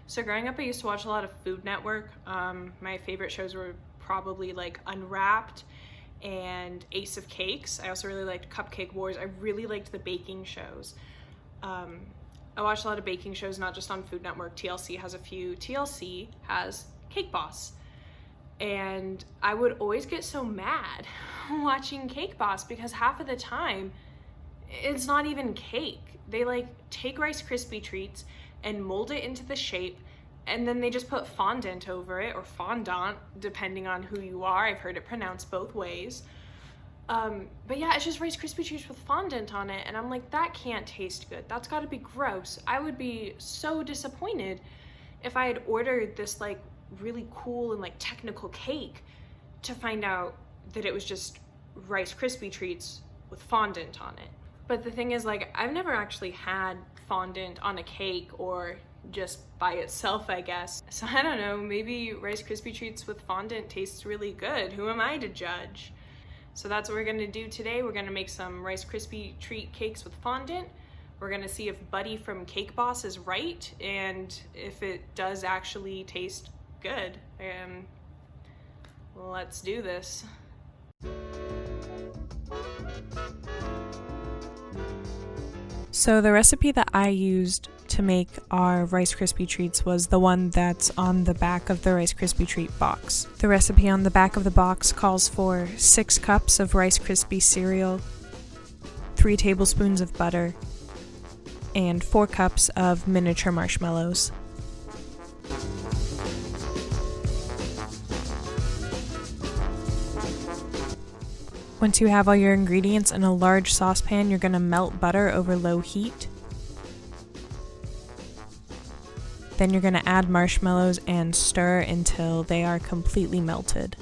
So growing up, I used to watch a lot of Food Network. My favorite shows were probably like Unwrapped and Ace of Cakes. I also really liked Cupcake Wars. I really liked the baking shows. I watched a lot of baking shows, not just on Food Network. TLC has a few. TLC has Cake Boss. And I would always get so mad watching Cake Boss because half of the time it's not even cake. They like take Rice Krispie treats and mold it into the shape, and then they just put fondant over it, or fondant, depending on who you are. I've heard it pronounced both ways. But yeah, it's just Rice Krispie treats with fondant on it, and I'm like, that can't taste good. That's gotta be gross. I would be so disappointed if I had ordered this like really cool and like technical cake to find out that it was just Rice Krispie treats with fondant on it. But the thing is, like, I've never actually had fondant on a cake, or just by itself, I guess. So I don't know, maybe Rice Krispie treats with fondant tastes really good. Who am I to judge? So that's what we're gonna do today. We're gonna make some Rice Krispie treat cakes with fondant. We're gonna see if Buddy from Cake Boss is right, and if it does actually taste good. Let's do this. So the recipe that I used to make our Rice Krispie treats was the one that's on the back of the Rice Krispie treat box. The recipe on the back of the box calls for 6 cups of Rice Krispie cereal, 3 tablespoons of butter, and 4 cups of miniature marshmallows. Once you have all your ingredients in a large saucepan, you're going to melt butter over low heat. Then you're going to add marshmallows and stir until they are completely melted.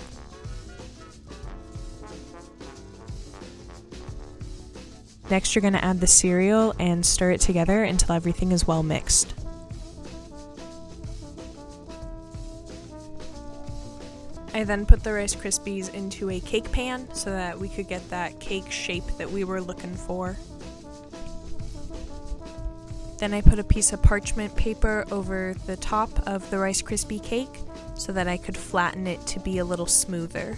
Next, you're going to add the cereal and stir it together until everything is well mixed. I then put the Rice Krispies into a cake pan so that we could get that cake shape that we were looking for. Then I put a piece of parchment paper over the top of the Rice Krispie cake so that I could flatten it to be a little smoother.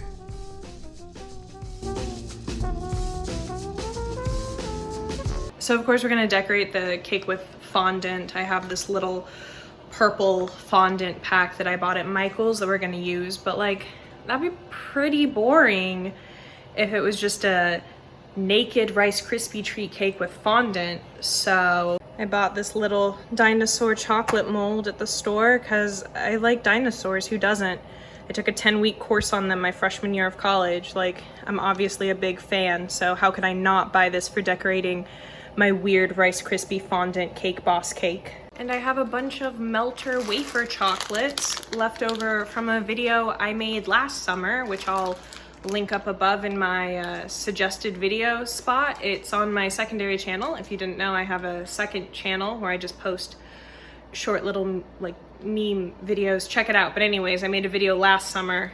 So of course we're going to decorate the cake with fondant. I have this little purple fondant pack that I bought at Michael's that we're gonna use, but like, that'd be pretty boring if it was just a naked Rice Krispie treat cake with fondant. So I bought this little dinosaur chocolate mold at the store because I like dinosaurs. Who doesn't? I took a 10-week course on them my freshman year of college. Like, I'm obviously a big fan, so how could I not buy this for decorating my weird Rice Krispie fondant Cake Boss cake? And I have a bunch of melter wafer chocolates left over from a video I made last summer, which I'll link up above in my suggested video spot. It's on my secondary channel. If you didn't know, I have a second channel where I just post short little like meme videos. Check it out. But anyways, I made a video last summer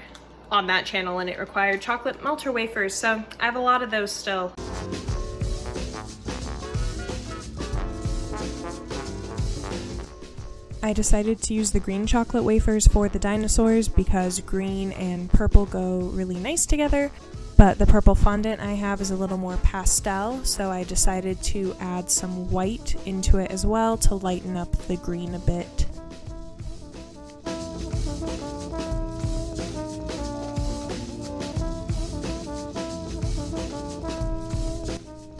on that channel and it required chocolate melter wafers. So I have a lot of those still. I decided to use the green chocolate wafers for the dinosaurs because green and purple go really nice together, but the purple fondant I have is a little more pastel, so I decided to add some white into it as well to lighten up the green a bit.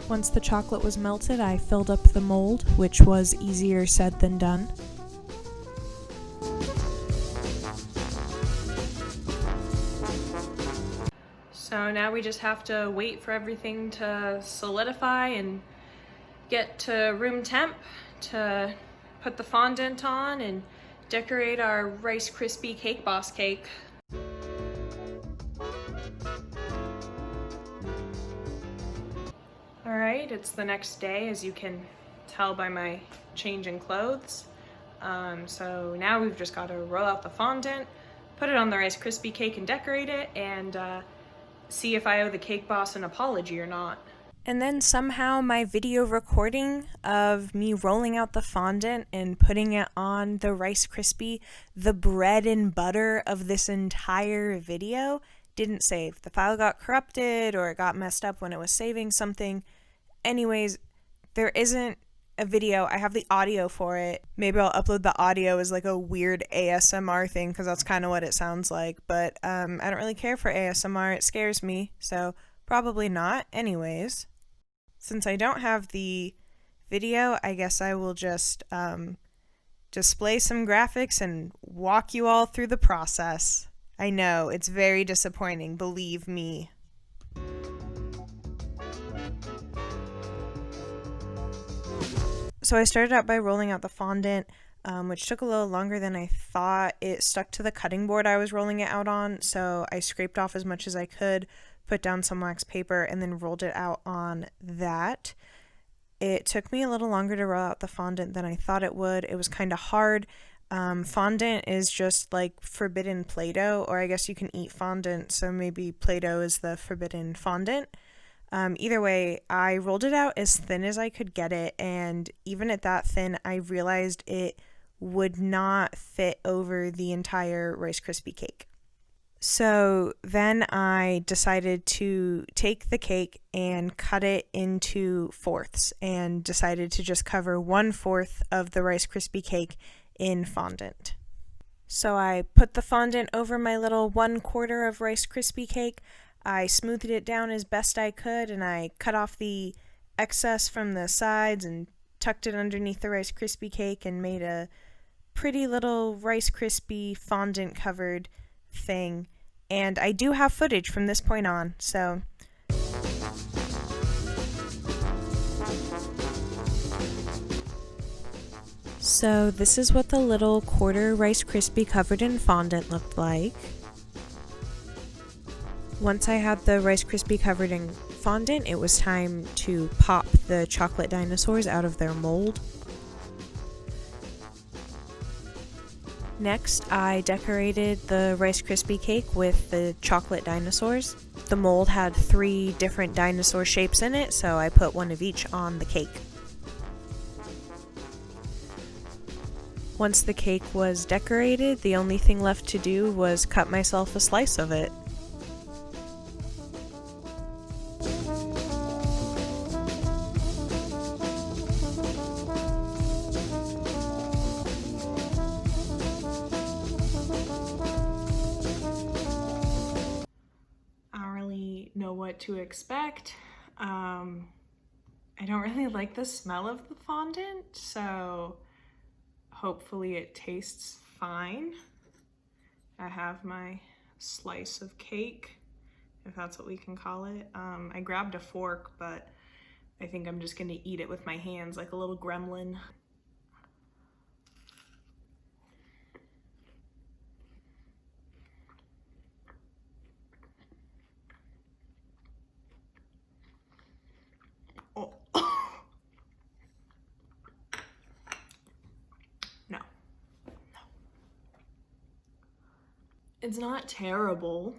Once the chocolate was melted, I filled up the mold, which was easier said than done. So now we just have to wait for everything to solidify and get to room temp to put the fondant on and decorate our Rice Krispie Cake Boss cake. Alright, it's the next day, as you can tell by my change in clothes. So now we've just got to roll out the fondant, put it on the Rice Krispie cake and decorate it, and see if I owe the Cake Boss an apology or not. And then somehow my video recording of me rolling out the fondant and putting it on the Rice Krispie, the bread and butter of this entire video, didn't save. The file got corrupted or it got messed up when it was saving something. Anyways, there isn't a video. I have the audio for it. Maybe I'll upload the audio as like a weird ASMR thing because that's kind of what it sounds like. But I don't really care for ASMR. It scares me. So probably not. Anyways, since I don't have the video, I guess I will just display some graphics and walk you all through the process. I know, it's very disappointing, believe me. So I started out by rolling out the fondant, which took a little longer than I thought. It stuck to the cutting board I was rolling it out on, so I scraped off as much as I could, put down some wax paper, and then rolled it out on that. It took me a little longer to roll out the fondant than I thought it would. It was kind of hard. Fondant is just like forbidden Play-Doh, or I guess you can eat fondant, so maybe Play-Doh is the forbidden fondant. Either way, I rolled it out as thin as I could get it, and even at that thin, I realized it would not fit over the entire Rice Krispie cake. So then I decided to take the cake and cut it into fourths and decided to just cover 1/4 of the Rice Krispie cake in fondant. So I put the fondant over my little 1/4 of Rice Krispie cake. I smoothed it down as best I could and I cut off the excess from the sides and tucked it underneath the Rice Krispie cake and made a pretty little Rice Krispie fondant covered thing. And I do have footage from this point on, so this is what the little quarter Rice Krispie covered in fondant looked like. Once I had the Rice Krispie covered in fondant, it was time to pop the chocolate dinosaurs out of their mold. Next, I decorated the Rice Krispie cake with the chocolate dinosaurs. The mold had 3 different dinosaur shapes in it, so I put one of each on the cake. Once the cake was decorated, the only thing left to do was cut myself a slice of it. Know what to expect. I don't really like the smell of the fondant, so hopefully it tastes fine. I have my slice of cake, if that's what we can call it. I grabbed a fork, but I think I'm just gonna eat it with my hands like a little gremlin. No. It's not terrible,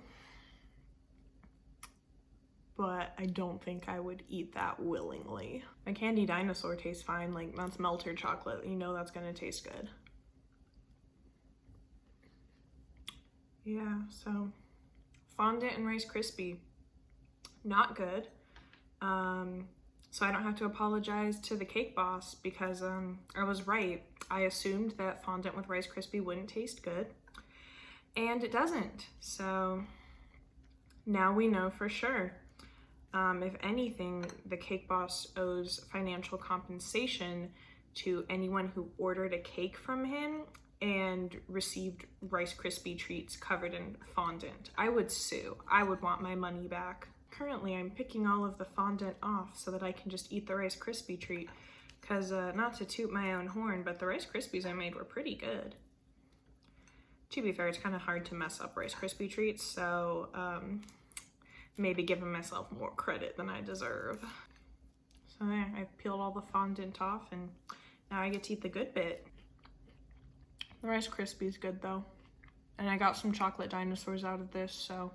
but I don't think I would eat that willingly. My candy dinosaur tastes fine, like that's melted chocolate, you know that's gonna taste good. Yeah, so fondant and Rice Krispie, not good. So I don't have to apologize to the cake boss because I was right. I assumed that fondant with Rice Krispie wouldn't taste good, and it doesn't. So now we know for sure. If anything, the cake boss owes financial compensation to anyone who ordered a cake from him and received Rice Krispie treats covered in fondant. I would sue. I would want my money back. Currently, I'm picking all of the fondant off so that I can just eat the Rice Krispie treat, because not to toot my own horn, but the Rice Krispies I made were pretty good. To be fair, it's kind of hard to mess up Rice Krispie treats, so maybe giving myself more credit than I deserve. So there, I've peeled all the fondant off, and now I get to eat the good bit. The Rice Krispie's good though, and I got some chocolate dinosaurs out of this, so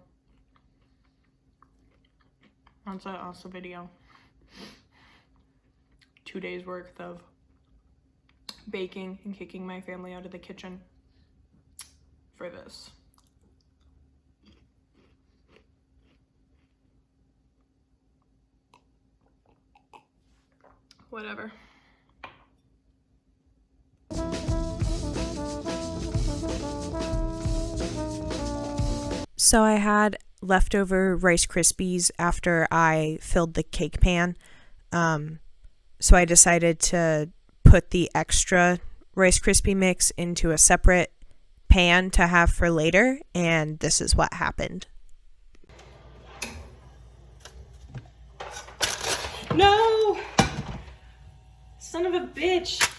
that's the video. 2 days worth of baking and kicking my family out of the kitchen for this. Whatever. So I had leftover Rice Krispies after I filled the cake pan. So I decided to put the extra Rice Krispie mix into a separate pan to have for later, and this is what happened. No! Son of a bitch!